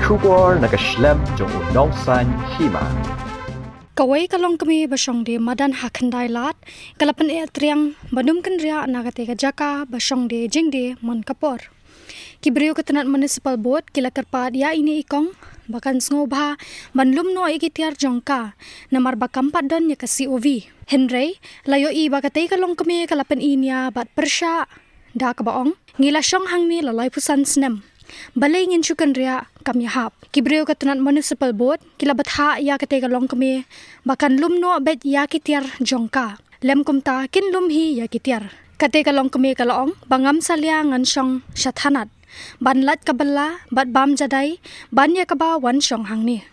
Shubor nakaslem jong unong san Hima. Kawai ka Longkmie basong di madan hakandai lat kalapan Triang badum Kynriah nagate ka jaka basong di jing di man kapor. Kibrio ka Thanad municipal board kila karpad ya ini ikong bakan sngoba banlum no ikitiar jongka namar bakampat don ya ka COV. Henry layo i bakate ka Longkmie kalapan inya bat persya da ka baong ngila Shong hangni lalai pusan snem. Balay ngin Kynriah kami hap. Kibrio ka Thanad municipal board kila batha ya kate ka Longkmie bakan lumno bet ya kitiar jongka. Lem kumta kin lumhi ya kitiar. Kate ka Longkmie ka laong bangam salya ngan Shong sya Thanad. Banlat ka bala bat bam Jadai ban ya ka ba wan Shong hangni.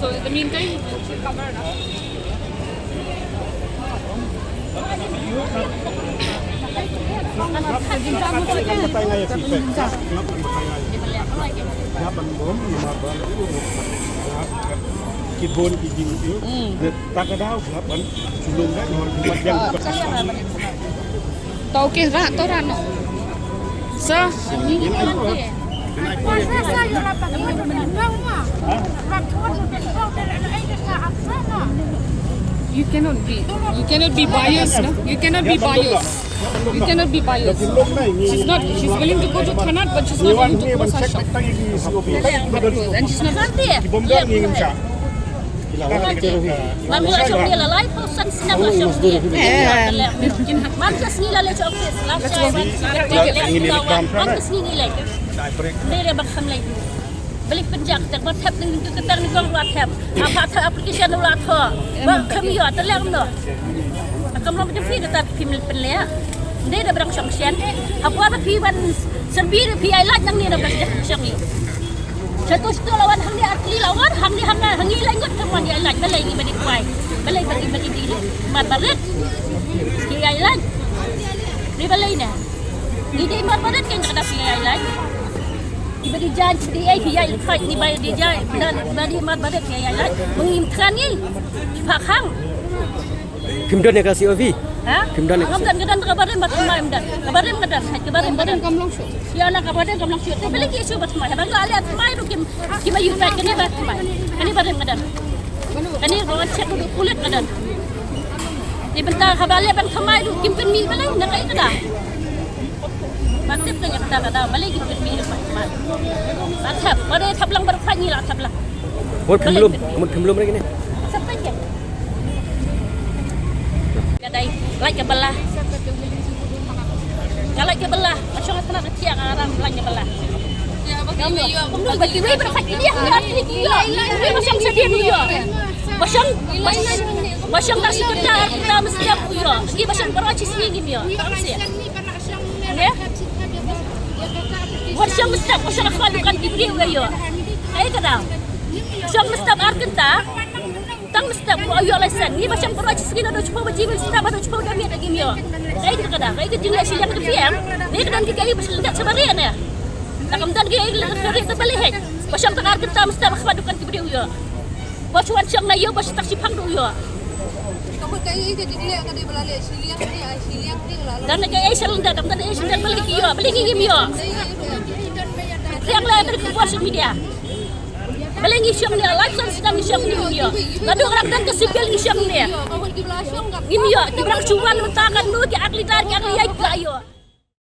So in the meantime, cover it up. Kibon kijing itu, tak ada apa, sulung kan orang yang Tau ke rak tau ran. Sa. You cannot be biased, no? You cannot be biased. You cannot be biased. She's willing to go to Thanad, but she's not willing to go to Shong. And she's not Man mula Shong dia lalai posan senang lah Shong dia. Man kes ni lalai Shong dia. Man kes ni nilai. Dia bakal nilai. Balik penjak tak bertap dengan itu ketang ni kong bertap. Apa tu aplikasi anu lah tu. Bang kami ya terleng no. Kami macam ni tetap pimil penlea. Dia dah berang Shong sian. Apa ada piwan serbir piai laj yang ni dah berang Shong ni. Satu lawan hang ni asli lawan hang ni langut semua dia laj balai ni bagi kuai. Balai bagi diri. Mat barat. Piai laj. Ni balai ni. Ni dia mat barat kan tak ada piai laj. Bagi janji dia piai laj ni bayar dia janji dan bagi mat barat piai laj mengimkan ni. Pakang. Kimdan ya kasih OV? Ha? Kimdan kabaran batmai mdan. Kabaran kamlong show. Ya nak kabaran kamlong show. Tapi lagi isu batmai. Bang aliat mai tu kim ayu baik kene batmai. Ani baran ngadan. Ani rawat cek dulu kulit ngadan. Di bentar kabale bang thamai tu kim pen mi balai nak ai kada. Batip tanya kata balai kim pen mi batmai. Batap, pada tablang berfanyi lah tablang. Mut belum lagi ni. Sampai je. Jadai, like ke belah. Kalau ke belah, macam nak kecil orang like ke belah. Ya, bagi Bagi we berkat dia dia macam sedia dia. Macam tak sekedar kita mesti aku ya. Dia macam berocis ni dia. Ya. Macam mesti macam nak lakukan diberi ya. Ai kata. Macam mesti arkenta. Tang mesti ayo alasan ni macam berocis kita dah cuba berjibil setiap ada cuba kami lagi dia. Ai kata. Ai kita jenis yang kefiang. Ni kedan kita ini berselat sebarian ya. Nakamdan kaya lari terbalik. Pasang tengah kita mesti makhwadukan diberi uya. Basuan siang na iyo bas taksi pang uya. kamu kaya itu dia kada belale siliang ni lalu. Dan kaya sel ndak dan kaya sel balik iyo, balik ngim iyo. Triang la dari kuasa media. Balik ngisiang ni live san sedang ngisiang ni iyo. Lalu orang dan kesipil ngisiang ni. Awal di belah Shong Ngim iyo, di berang cuan mentakan nu ki akli dar ki akli ai iyo.